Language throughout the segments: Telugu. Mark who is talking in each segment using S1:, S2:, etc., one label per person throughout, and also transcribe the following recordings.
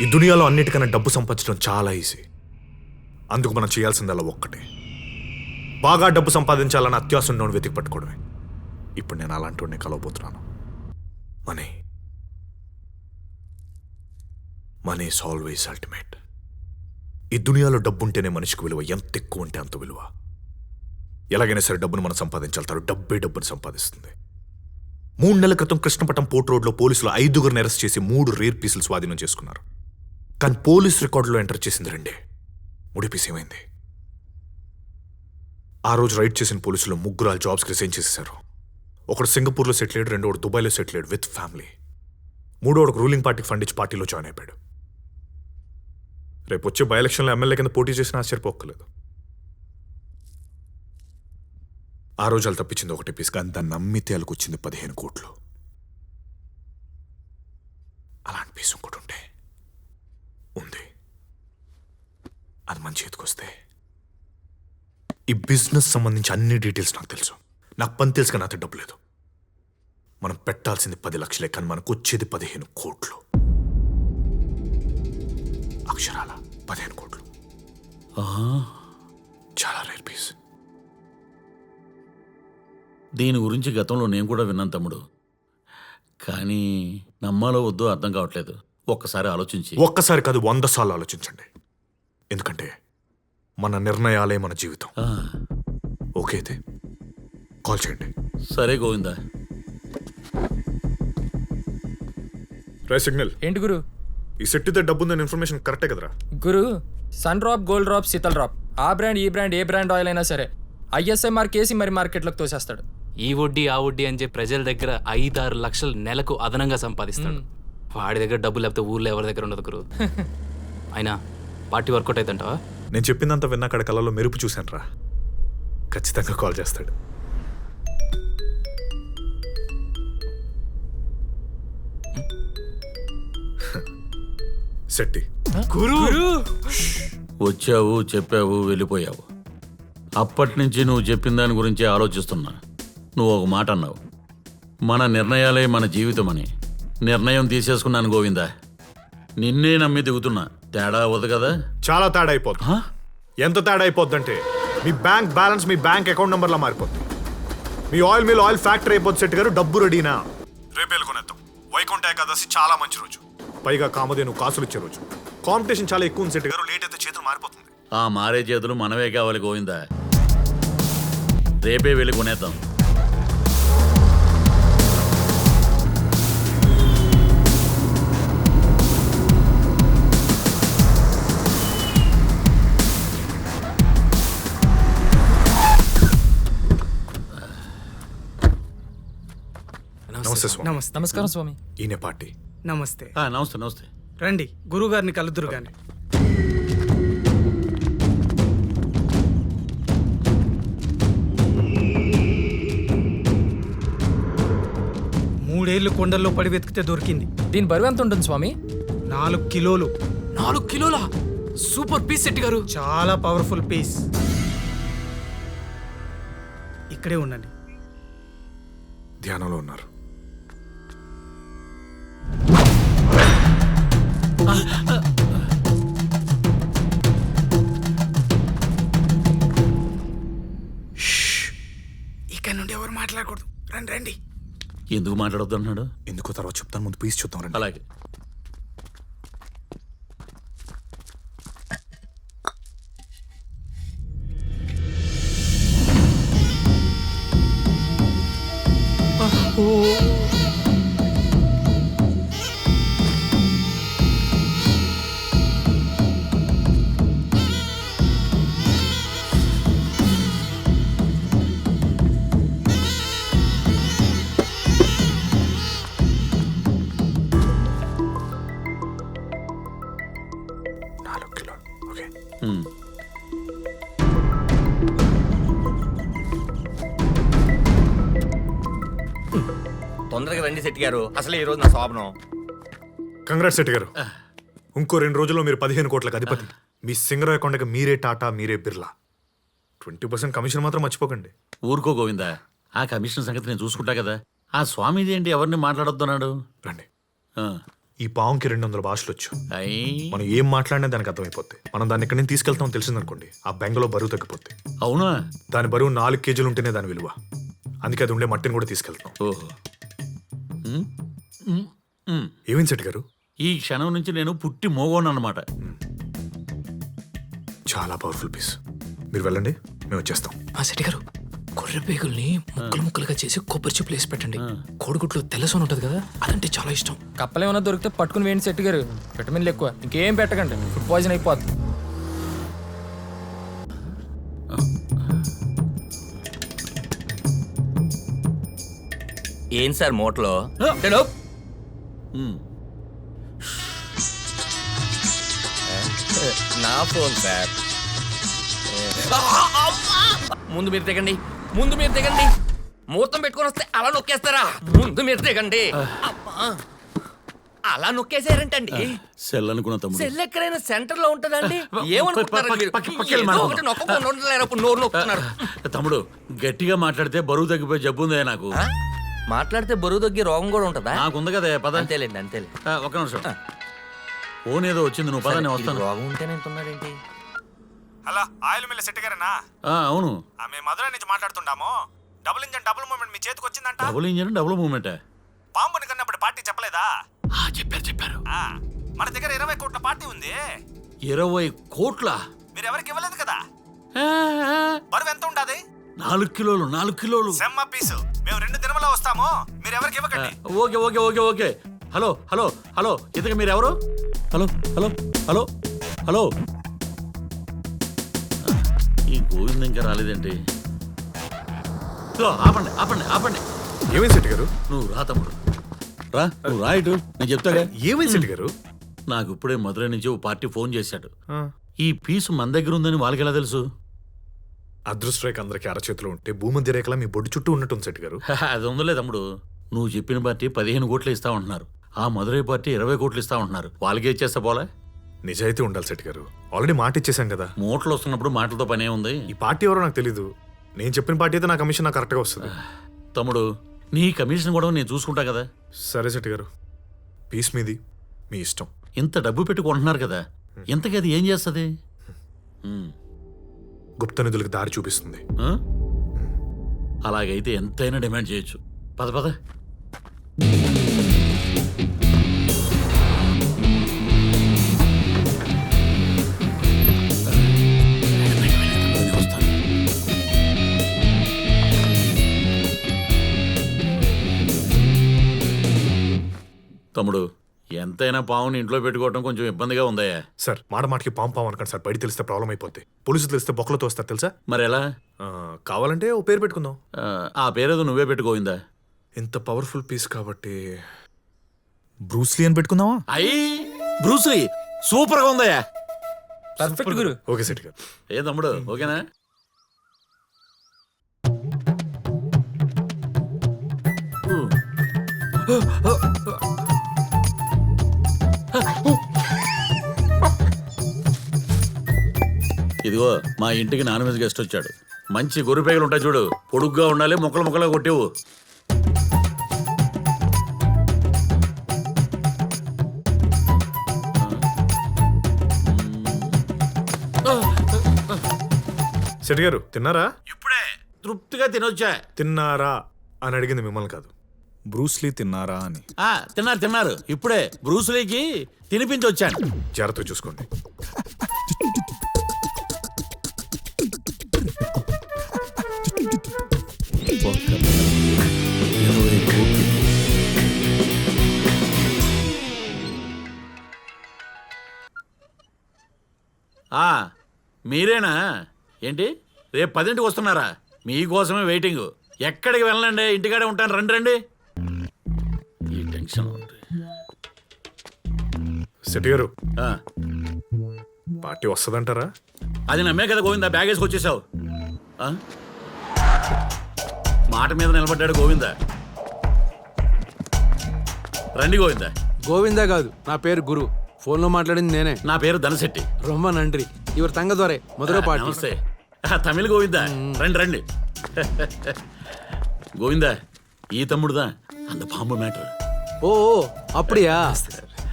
S1: ఈ దునియాలో అన్నిటికన్నా డబ్బు సంపాదించడం చాలా ఈజీ. అందుకు మనం చేయాల్సిందల్లా ఒక్కటే, బాగా డబ్బు సంపాదించాలని అత్యాశ ఉన్నోని వెతికి పట్టుకోవడమే. ఇప్పుడు నేను అలాంటి వాడిని కలవబోతున్నాను. Money money is always ultimate. ఈ దునియాలో డబ్బు ఉంటేనే మనిషికి విలువ, ఎంత ఎక్కువ ఉంటే అంత విలువ. ఎలాగైనా సరే డబ్బును మనం సంపాదించాలి. డబ్బే డబ్బును సంపాదిస్తుంది. 3 నెలల క్రితం కృష్ణపట్నం పోర్ట్ రోడ్లో పోలీసులు 5గురిని అరెస్ట్ చేసి 3 రేర్ పీసులు స్వాధీనం చేసుకున్నారు. కానీ పోలీస్ రికార్డులో ఎంటర్ చేసింది 2. 3 పీస్ ఏమైంది? ఆ రోజు రైడ్ చేసిన పోలీసులు 3 జాబ్స్కి రిజైన్ చేసేశారు. ఒకడు సింగపూర్లో సెటిల్ అయ్యాడు, 2 దుబాయ్లో సెటిల్ అయ్యాడు విత్ ఫ్యామిలీ. 3 రూలింగ్ పార్టీకి ఫండ్ ఇచ్చి పార్టీలో జాయిన్ అయిపోయాడు. రేపు వచ్చే బై ఎలక్షన్లో ఎమ్మెల్యే కింద పోటీ చేసిన ఆశ్చర్యపోక్కలేదు. ఆ రోజు వాళ్ళు తప్పించింది 1 పీస్, కానీ దాన్ని నమ్మితే వాళ్ళకి వచ్చింది 15 కోట్లు. అలాంటి పీస్ ఇంకోటి ఉంది. అది మన చేతికొస్తే ఈ బిజినెస్ సంబంధించి అన్ని డీటెయిల్స్ నాకు తెలుసు. నాకు పని తెలుసు, కానీ నాతో డబ్బు లేదు. మనం పెట్టాల్సింది 10 లక్షలే, కానీ మనకు వచ్చేది 15 కోట్లు. అక్షరాల 15 కోట్లు. చాలా రేర్ పీస్.
S2: దీని గురించి గతంలో నేను కూడా విన్నాను తమ్ముడు, కానీ నమ్మాలో వద్దో అర్థం కావట్లేదు. ఒక్కసారి ఆలోచించి.
S1: ఒక్కసారి కాదు, 100 సార్లు ఆలోచించండి. ఎందుకంటే మన నిర్ణయాలే మన జీవితం. ఓకే అయితే కాల్ చేయండి.
S2: సరే గోవిందా.
S1: రే సిగ్నల్.
S3: ఏంటి గురు?
S1: ఈ సెట్టితే డబ్బు ఉందని ఇన్ఫర్మేషన్ కరెక్టే కదరా?
S3: గురు, Sun Drop, Gold Drop, Sheetal drop, ఆ బ్రాండ్ ఈ బ్రాండ్ ఏ బ్రాండ్ ఆయిల్ అయినా సరే ISI మార్క్ వేసి మరి మార్కెట్లోకి తోసేస్తాడు.
S4: ఈ వడ్డీ ఆ వడ్డీ అని చెప్పి ప్రజల దగ్గర 5-6 లక్షలు నెలకు అదనంగా సంపాదిస్తాడు. వాడి దగ్గర డబ్బు లేకపోతే ఊర్లో ఎవరి దగ్గర ఉండదు గురు. అయినా పార్టీ వర్కౌట్ అవుతుంటావా?
S1: నేను చెప్పిందంతా విన్నా అక్కడ కళ్ళలో మెరుపు చూశాను రా. ఖచ్చితంగా కాల్ చేస్తాడు. సెట్టి.
S4: గురు
S2: వచ్చావు, చెప్పావు, వెళ్ళిపోయావు. అప్పటి నుంచి నువ్వు చెప్పిన దాని గురించి ఆలోచిస్తున్నా. నువ్వు ఒక మాట అన్నావు, మన నిర్ణయాలే మన జీవితం అని. నిర్ణయం తీసేసుకున్నాను గోవిందా. నిన్నే నమ్మి దిగుతున్నా. తేడా అవ్వదు కదా?
S1: చాలా తేడా అయిపోద్ది. ఎంత తేడా అయిపోద్దంటే మీ బ్యాంక్ బ్యాలెన్స్ మీ బ్యాంక్ అకౌంట్ నెంబర్లా మారిపోద్ది. మీ ఆయిల్ మిల్ ఆయిల్ ఫ్యాక్టరీ అయిపోద్ది. సెట్ గారు డబ్బు రెడీనా? రేపేలు కొనేద్దాం. వైకుంఠ ఏకాదశి చాలా మంచి రోజు, పైగా కామధేను కాసులు ఇచ్చే రోజు. కాంపిటీషన్ చాలా ఎక్కువ ఉంది సెట్ గారు. లేట్ అయితే చేతులు మారిపోతుంది.
S2: ఆ మారే చేతులు మనమే కావాలి గోవిందా. రేపే వెళ్ళి కొనేద్దాం.
S1: నమస్తే స్వామి.
S3: నమస్కారం స్వామి.
S1: ఈయన పార్టీ.
S5: నమస్తే.
S2: నమస్తే నమస్తే.
S5: రండి, గురువుగారిని కలుద్దురు గాని. మూడేళ్లు కొండల్లో పడి వెతికితే దొరికింది.
S3: దీని బరువు ఎంత ఉంటుంది స్వామి?
S5: 4 కిలోలు.
S4: 4 కిలోలా? సూపర్ పీస్ సెట్ గారు.
S5: చాలా పవర్ఫుల్ పీస్. ఇక్కడే ఉండండి.
S1: ధ్యానంలో ఉన్నారు.
S5: ఇక్కడ నుండి ఎవరు మాట్లాడకూడదు. రండి రండి.
S2: ఎందుకు మాట్లాడొద్దు అన్నాడు?
S1: ఎందుకో తర్వాత చెప్తాను, ముందు పీస్ చూద్దాం రండి.
S2: అలాగే.
S6: తొందరగా రండి శెట్టి గారు, అసలు ఈ రోజు నా శోభనం.
S1: కంగ్రాట్స్ శెట్టి గారు. ఇంకో 2 రోజుల్లో మీరు 15 కోట్లకు అధిపతి. మీ సింగర్ అకౌంట్కి మీరే టాటా, మీరే బిర్లా. 20% కమిషన్ మాత్రం మర్చిపోకండి.
S2: ఊరుకో గోవిందా, ఆ కమిషన్ సంగతి నేను చూసుకుంటా కదా. ఆ స్వామీజీ ఏంటి ఎవరిని మాట్లాడొద్దన్నాడు?
S1: రండి. ఈ పావుకి 200 భాషలు వచ్చు.
S2: అయ్యి
S1: మనం ఏం మాట్లాడినా దానికి అర్థమైపోద్ది. మనం దాన్ని ఇక్కడి నుంచి తీసుకెళ్తాం తెలిసిందనుకోండి, ఆ బెంగలో బరువు తగ్గిపోద్ది.
S2: అవునా?
S1: దాని బరువు 4 కేజీలు ఉంటేనే దాని విలువ. అందుకే అది ఉండే మట్టిని కూడా తీసుకెళ్తాం.
S2: ఓహో. ఉమ్, ఉమ్, ఉమ్.
S1: ఏమైంది శెట్టి గారు?
S2: ఈ క్షణం నుంచి నేను పుట్టి మోగోను అన్నమాట.
S1: చాలా పవర్ఫుల్ పీస్. మీరు వెళ్ళండి, మేము వచ్చేస్తాం.
S3: ఆ శెట్టి గారు, గొర్రె పేగుల్ని ముక్కలు ముక్కలుగా చేసి కొబ్బరి చిప్పులు వేసి పెట్టండి. కోడిగుడ్లు తెల్లసోన ఉంటుంది కదా, అదంటే చాలా ఇష్టం. కప్పలేమన్నా దొరికితే పట్టుకుని వేయండి శెట్టి గారు. విటమిన్లు ఎక్కువ, ఇంకేం పెట్టకండి, ఫుడ్ పాయిజన్ అయిపోద్ది.
S6: ఏం సార్ మూటలో?
S2: ఉమ్.
S6: నా ఫోన్ సార్. ముందు మీరు తెగండి, ముందు మీరు తెగండి. ముహూర్తం పెట్టుకొని వస్తే అలా నొక్కేస్తారా? ముందు మీరు తెగండి. అమ్మా. అలా నొక్కేసారంటండి.
S2: సెల్ అనుకున్న తమ్ముడు.
S6: సెల్ ఎక్కడైనా సెంటర్ లో ఉంటదండి. ఏమనుకుంటున్నారు మీరు?
S2: పక్కకి
S6: ఏదో ఒకటి నొక్కకుండా ఉండలేరు, అప్పుడు నోరు నొక్కుతున్నారు.
S2: తమ్ముడు, గట్టిగా మాట్లాడితే బరువు తగ్గిపోయి జబ్బు ఉందే నాకు.
S6: ఆ? మాట్లాడితే బరువు తగ్గే రోగం కూడా ఉంటదా?
S2: నాకుంది కదా, పద.
S6: అంతేలేండి, అంతేలే.
S2: ఒక్క నిమిషం. ఫోన్ ఏదో వచ్చింది, నువ్వు పద, నేను వస్తాను.
S6: రోగం ఉంటేనే ఎంతున్నాడేంటి?
S1: హలో, ఆయిల్ మిల్ల శెట్టి గారేనా?
S2: అవును.
S1: మేము మధురై నుంచి మాట్లాడుతుంటాము. డబుల్ ఇంజన్ డబుల్ మూవ్మెంట్ మీ చేతికి వచ్చిందంట.
S2: Double engine double movement.
S1: పాంపుని కన్నప్పుడు పార్టీ చెప్పలేదా?
S2: చెప్పారు.
S1: మన దగ్గర 20 కోట్ల పార్టీ ఉంది.
S2: 20 కోట్ల?
S1: మీరు ఎవరికి ఇవ్వలేదు కదా. బరువు ఎంత ఉండాది?
S2: 4 కిలోలు. 4 కిలోలు
S1: సెమ్మ పీసు. మేము 2 దినములో వస్తాము, మీరు ఎవరికి ఇవ్వకండి.
S2: ఓకే. హలో, ఇంతకు మీరు ఎవరు? హలో. ఈ గోవింద్ ఇంకా రాలేదేంటి? ఆపండి.
S1: ఏమైంది శెట్టి గారు?
S2: నువ్వు రా తమ్ముడు, నువ్వు రా ఇటు, నేను చెప్తాగా.
S1: ఏమైంది శెట్టి గారు?
S2: నాకు ఇప్పుడే మధురై నుంచి ఓ పార్టీ ఫోన్ చేశాడు. ఈ పీసు మన దగ్గర ఉందని వాళ్ళకి ఎలా తెలుసు?
S1: అదృష్ట రేఖ అందరికి అరచేతిలో ఉంటే భూమధ్య రేఖలా మీ బొడ్డు చుట్టూ ఉన్నట్టుంది శెట్టి గారు.
S2: అది ఉందలే తమ్ముడు. నువ్వు చెప్పిన పార్టీ 15 కోట్లు ఇస్తా ఉంటున్నారు, ఆ మధురై పార్టీ 20 కోట్లు ఇస్తా ఉంటున్నారు. వాళ్ళకే ఇచ్చేస్తా పోలే?
S1: నిజాయితీ ఉండాలి శెట్టి గారు. ఆల్రెడీ మాట ఇచ్చేసాం కదా.
S2: మూటలు వస్తున్నప్పుడు మాటలతో పనే ఉంది.
S1: ఈ పార్టీ ఎవరో నాకు తెలీదు. నేను చెప్పిన పార్టీ అయితే నా కమిషన్ నాకు కరెక్ట్గా వస్తుంది.
S2: తమ్ముడు, నీ కమిషన్ కూడా నేను చూసుకుంటా కదా.
S1: సరే శెట్టి గారు, పీస్ మీది, మీ ఇష్టం.
S2: ఇంత డబ్బు పెట్టుకుంటున్నారు కదా, ఇంతకీ అది ఏం చేస్తుంది?
S1: గుప్త నిధులకు దారి చూపిస్తుంది.
S2: అలాగైతే ఎంతైనా డిమాండ్ చేయొచ్చు. పద. తమ్ముడు, ఎంతైనా పావుని ఇంట్లో పెట్టుకోవడం కొంచెం ఇబ్బందిగా ఉందయ్యా.
S1: సార్, మాటకి పాము అనకండి సార్. బయట తెలిస్తే ప్రాబ్లం అయిపోద్ది. పోలీసులు తెలిస్తే బొక్కలతో వస్తారు తెలుసా.
S2: మరి ఎలా?
S1: కావాలంటే ఓ పేరు పెట్టుకుందాం.
S2: ఆ పేరేదో నువ్వే పెట్టుకోయిందా?
S1: ఇంత పవర్ఫుల్ పీస్ కాబట్టి బ్రూస్లీ అని పెట్టుకుందామా?
S2: బ్రూస్లీ సూపర్ గా ఉందయ్యా.
S3: పర్ఫెక్ట్ గురు.
S1: ఓకే శెట్టి గారు.
S2: ఏ తమ్ముడు, ఓకేనా? ఇదిగో, మా ఇంటికి నాన్ వెజ్ గెస్ట్ వచ్చాడు. మంచి గొర్రె పేగలు ఉంటాయి చూడు, పొడుగ్గా ఉండాలి, ముక్కలుగా కొట్టేవు.
S1: శెట్టి గారు, తిన్నారా?
S2: ఇప్పుడే తృప్తిగా తినొచ్చా.
S1: తిన్నారా అని అడిగింది మిమ్మల్ని కాదు, బ్రూస్లీ తిన్నారా అని.
S2: తిన్నారు. ఇప్పుడే బ్రూస్లీకి తినిపించొచ్చాను.
S1: జాగ్రత్తగా చూసుకోండి.
S2: మీరేనా? ఏంటి, రేపు 10ంటికి వస్తున్నారా? మీకోసమే వెయిటింగ్. ఎక్కడికి వెళ్ళండి, ఇంటికాడే ఉంటాను. రండి. ఈ టెన్షన్
S1: శెట్టి గారు, పార్టీ వస్తుందంటారా?
S2: అది నమ్మే కదా గోవిందా బ్యాగ్ వేసుకొచ్చేసావు. మాట మీద నిలబడ్డాడు గోవిందా. రండి గోవిందా.
S7: గోవిందా కాదు, నా పేరు గురు. ఫోన్లో మాట్లాడింది నేనే.
S2: నా పేరు ధనశెట్టి.
S7: రొమ్మ నండ్రి. ఇవరు తంగదోరే మధురై పార్టీ.
S2: నమస్తే. తమిళ గోవిందా, రండి. గోవిందా, ఈ తమ్ముడుదా అంత పాంబు మ్యాటర్.
S7: ఓ అప్పుడియా?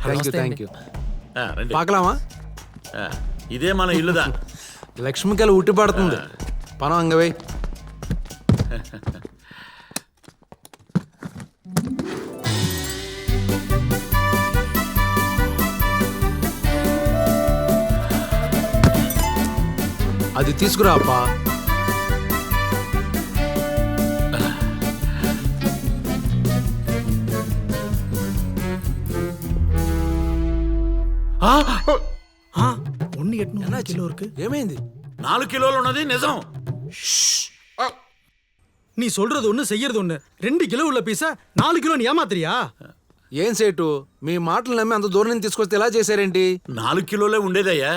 S7: థ్యాంక్ యూ
S2: రండి
S7: పాకలామా
S2: ఆ, ఇదే మన ఇల్లుదా
S7: లక్ష్మికల ఉట్టి పడుతుంది పనం అంగవై అది తీసుకురా అప్పా
S5: ஒன்னு 800 கிலோ இருக்கு.
S7: ఏమైంది
S2: 4 కిలోలు ఉన్నది నిజం.
S5: நீ சொல்றது ஒண்ணு செய்யறது ஒண்ணு. 2 கிலோ உள்ள பீஸா 4 கிலோ நீ ஏமாத்துறியா?
S7: ఏం సేటు మీ మాటలు నమ్మి అంత దూరం నుంచి తీసుకొస్తే ఎలా చేశారేంటి?
S2: 4 కిలోలే ఉండేదయ్యా.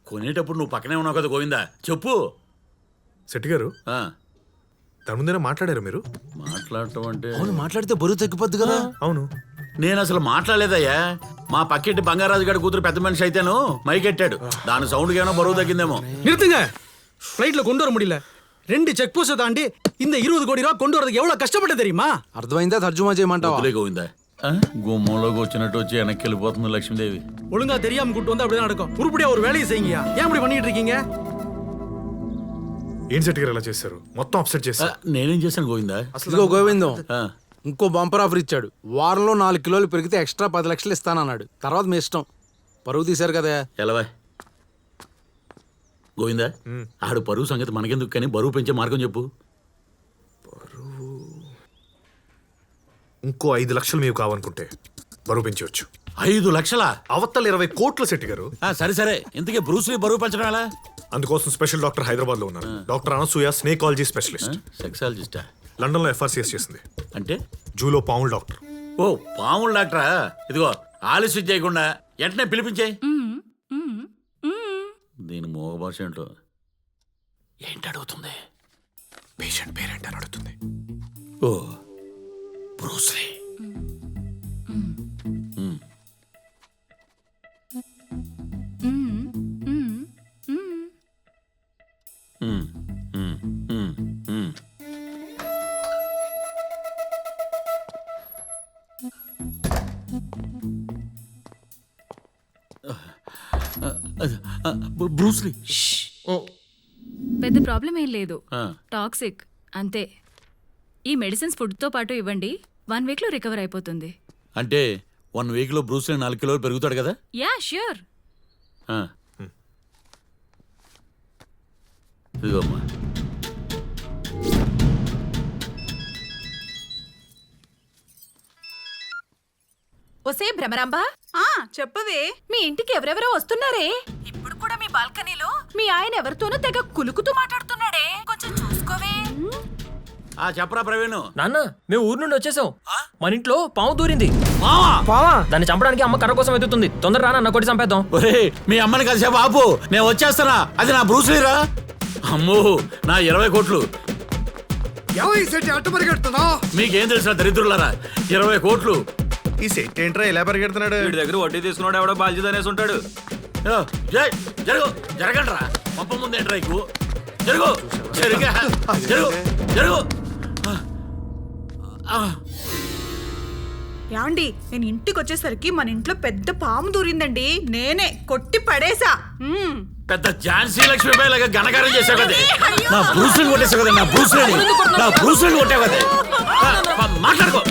S2: కొనేటప్పుడు నువ్వు పక్కనే ఉన్నావు కదా గోవిందా, చెప్పు.
S1: శెట్టి గారు
S2: ఆ,
S1: దాని ముందేనా మాట్లాడారు మీరు?
S2: మాట్లాడటం అంటే
S7: అవును మాట్లాడితే బరువు తగ్గిపోద్ది కదా.
S1: అవును.
S2: నేను అసలు మాట్లాడలేదయ్యా. మా పక్కింటి బంగారాజు గారి కూతురు పెద్ద మనిషి అయితేను మైకెట్టాడు. దాని సౌండ్కి ఏమైనా బరువు తగ్గిందేమో.
S5: நிறுத்துங்க. ஃப்ளைட்ல கொண்டு வர முடியல. 2 செக் போஸ்ட் தாண்டி இந்த 20 கோடி ரூபாய் கொண்டு வரதுக்கு எவ்வளவு கஷ்டப்பட்ட தெரியுமா?
S7: అర్థమైందా? తర్జుమా చేయమంటావా?
S2: వదిలే గోవిందా. ఆ, గుమ్మంలోకి వచ్చినట్టు వచ్చి వెనక్కి వెళ్ళిపోతుంది లక్ష్మీదేవి.
S5: ஒழுங்கா தெரியாம கூட்டு வந்தா அப்படிதான் நடக்கும். உருப்படியா ஒரு வேலையை செய்யுங்கயா. ஏன் இப்படி பண்ணிட்டு இருக்கீங்க?
S1: ఏం శెట్టి గారు ఎలా చేశారు? మొత్తం అప్సెట్
S2: ఆ,
S1: చేశారు.
S2: నేనేం చేశాను గోవిందా?
S7: ఇదిగో గోవిందం
S2: ఆ,
S7: ఇంకో బంపర్ ఆఫర్ ఇచ్చాడు. వారంలో 4 కిలోలు పెరిగితే ఎక్స్ట్రా 10 లక్షలు ఇస్తానన్నాడు. తర్వాత మీ ఇష్టం. పరువు తీశారు కదా.
S2: ఎలవా గోవిందా, ఆడు పరువు సంగతి మనకెందుకు కానీ బరువు పెంచే మార్గం చెప్పు.
S1: ఇంకో 5 లక్షలు మీకు కావాలనుకుంటే బరువు పెంచవచ్చు.
S2: 5 లక్షలా?
S1: అవతల 20 కోట్ల శెట్టి గారు.
S2: సరే సరే, ఇంతకీ బ్రూస్లీ బరువు పెంచడం ఎలా?
S1: అందుకోసం స్పెషల్ డాక్టర్ హైదరాబాద్ లో ఉన్నారు. Doctor Anasuya snakeology specialist.
S2: సెక్సాలజిస్టా?
S1: లండన్ లో FRCS చేసింది.
S2: అంటే
S1: జూలో పాముల డాక్టర్.
S2: ఓ పాముల డాక్టరా? ఇదిగో ఆలస్యం చేయకుండా వెంటనే పిలిపించే. దీని మోగ భాష ఏంటో. ఏంటి అడుగుతుంది?
S1: పేషెంట్ పేరెంట్ అని అడుగుతుంది.
S2: ఓ బ్రూస్లీ. బ్రూస్లీ.
S8: పెద్ద ప్రాబ్లం ఏం లేదు.
S2: ఆ.
S8: టాక్సిక్ అంతే. ఈ మెడిసిన్స్ ఫుడ్తో పాటు ఇవ్వండి. 1 వీక్లో రికవర్ అయిపోతుంది.
S2: అంటే 1 వీక్లో బ్రూస్లీ 4 కిలోలు పెరుగుతాడు కదా?
S8: Yeah sure.
S2: ఆ. ఇదిగో అమ్మా.
S9: ఒసే భ్రమరాంబ,
S10: చెప్పవే.
S9: మీ ఇంటికి ఎవరెవరో వస్తున్నారే. ఇప్పుడు కూడా మీ బాల్కనీలో మీ ఆయన ఎవరితోనో తెగ కులుకుతూ మాట్లాడుతున్నాడే. కొంచెం చూసుకోవే.
S2: చెప్పరా ప్రవీణ్.
S3: నాన్న, మేము ఊరు నుండి వచ్చేసాం. మన ఇంట్లో పాము దూరింది.
S2: మావా,
S3: పావా? దాన్ని చంపడానికి అమ్మ కర్ర కోసం ఎదుగుతుంది. తొందర రానా, నా కొట్టి చంపేద్దాం.
S2: ఒరే మీ అమ్మని కలిసేపు ఆపు, నేను వచ్చేస్తానా. అది నా బ్రూస్లీరా. అమ్మో, నా 20 కోట్లు.
S5: అట్టు పరిగెడుతున్నా.
S2: మీకేం తెలుసా దరిద్రులారా? 20 కోట్లు.
S1: ఈ సెట్ ఏంట్రా ఇలా పరిగెడుతున్నాడు?
S6: వీడి దగ్గర వడ్డీ తీసుకున్నాడు ఎవడో బాధ్యత అనేసి ఉంటాడు.
S2: యో, జై, జరుగు, జరగండ్రా. పంప ముందేంట్రా ఎక్కువ. జరుగు, జరుగు, జరుగు, జరుగు.
S10: యాండి, నేను ఇంటికి వచ్చేసరికి మన ఇంట్లో పెద్ద పాము దూరిందండి. నేనే కొట్టి పడేసా.
S2: పెద్ద ఝాన్సీ లక్ష్మీబాయి లాగా ఘనకారం చేసావు కదా. నా బ్రూస్లీని కొట్టేసావు కదా. నా బ్రూస్లీని కొట్టావు కదా. మాట్లాడుకో.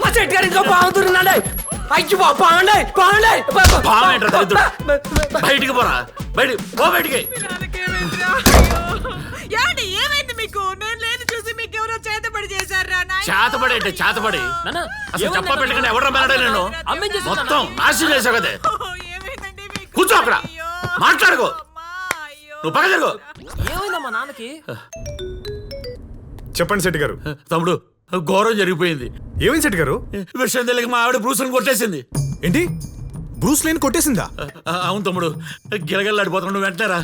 S3: మా చెట్టు గారి ఇంకో పాము దూరిందండి. అయ్యో పాండే పాండే.
S2: పామేంట్రా దరిద్రుడు. బయటికి పోరా, బయటికి.
S10: యాండి, ఏమైంది మీకు? నేను లేని చూసి మీకు ఎవరో చేతబడి చేశారా?
S2: చేతబడి అంటే చేతబడి. అసలు చెప్ప పెట్టకుండా ఎవడో మేడా నేను మొత్తం నాశనం చేసావు కదా.
S10: ఏమైందండి మీకు?
S2: కూర్చో అక్కడ, మాట్లాడుకో. నువ్వు పక్క జరుగు.
S3: ఏమైందమ్మా నాన్నకి?
S1: చెప్పండి శెట్టి గారు.
S2: తమ్ముడు, ఘోరం జరిగిపోయింది.
S1: ఏమైంది శెట్టి గారు?
S2: విషయం తెలియక మా ఆవిడ బ్రూస్ని కొట్టేసింది.
S1: ఏంటి, బ్రూస్ లేని కొట్టేసిందా?
S2: అవును తమ్ముడు, గిలగల్లాడిపోతున్నాడు. నువ్వు వెంటనే రా.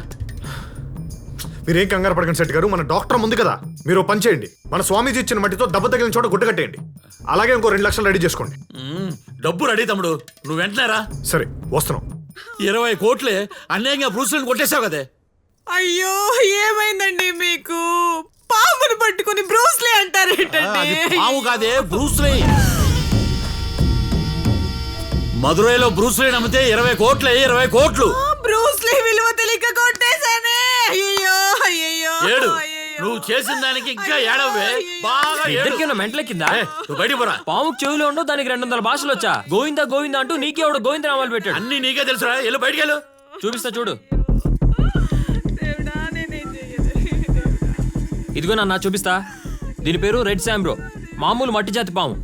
S1: మీరేం కంగారు పడకండి శెట్టి గారు. మన డాక్టర్ ముందు కదా, మీరు పని చేయండి. మన స్వామీజీ ఇచ్చిన మట్టితో దెబ్బ తగిలిన చోట గుడ్డ కట్టేయండి. అలాగే ఇంకో 2 లక్షలు రెడీ చేసుకోండి.
S2: డబ్బు రెడీ తమ్ముడు, నువ్వు వెంటనే రా.
S1: సరే, వస్తున్నాం.
S2: 20 కోట్లే అన్యాయంగా బ్రూస్ని కొట్టేసావు కదే.
S10: అయ్యో, ఏమైందండి మీకు? పామును పట్టుకుని బ్రూస్లీ అంటారేంటండి?
S2: అది పాము కాదే, బ్రూస్లీ. మదురైలో బ్రూస్లీ నమ్మితే 20 కోట్లే, 20 కోట్లు.
S10: బ్రూస్లీ విలువ తెలియక కొట్టేశానే. అయ్యో అయ్యో
S2: ఏడు, నువ్వు చేసిన దానికి ఇంకా ఏడవే, బాగా ఏడు.
S6: మెంటల కింద
S2: నువ్వు బయటికి పోరా.
S6: పాముకు చెవులు ఉండవు, దానికి 200 భాషలు వచ్చా. గోవిందా గోవిందా అంటూ నీకే ఎవడు గోవింద నామాలు పెట్టాడు.
S2: అన్ని నీకే తెలుసురా, వెళ్ళు బయటికి వెళ్ళు.
S6: చూపిస్తా చూడు. ఇదిగో నాన్న చూపిస్తా. దీని పేరు రెడ్ శాంబ్రో, మామూలు మట్టి జాతి పాము.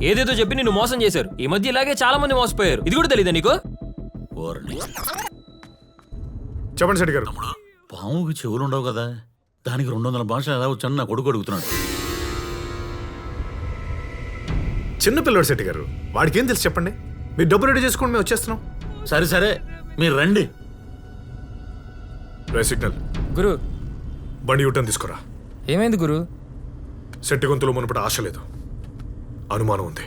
S6: ఏదేదో చెప్పి నిన్ను మోసం చేశారు. ఈ మధ్య ఇలాగే చాలా మంది మోసపోయారు. ఇది కూడా తెలీదా నీకు?
S2: ఓర్ని.
S1: చెప్పండి శెట్టి గారు.
S2: పాముకి చెవులు ఉండవు కదా, దానికి 200 భాషలు ఎలా వచ్చని నా కొడుకు అడుగుతున్నాడు.
S1: చిన్నపిల్లడు శెట్టి గారు, వాడికి ఏం తెలుసు చెప్పండి. మీరు డబ్బు రెడీ చేసుకోండి, మేము వచ్చేస్తున్నాం.
S2: సరే సరే, మీరు రండి.
S1: రే సిగ్నల్,
S3: గురు
S1: బండి యూటర్న్ తీసుకురా.
S3: ఏమైంది గురు?
S1: శెట్టి గొంతులో మునుపటి ఆశ లేదు, అనుమానం ఉంది.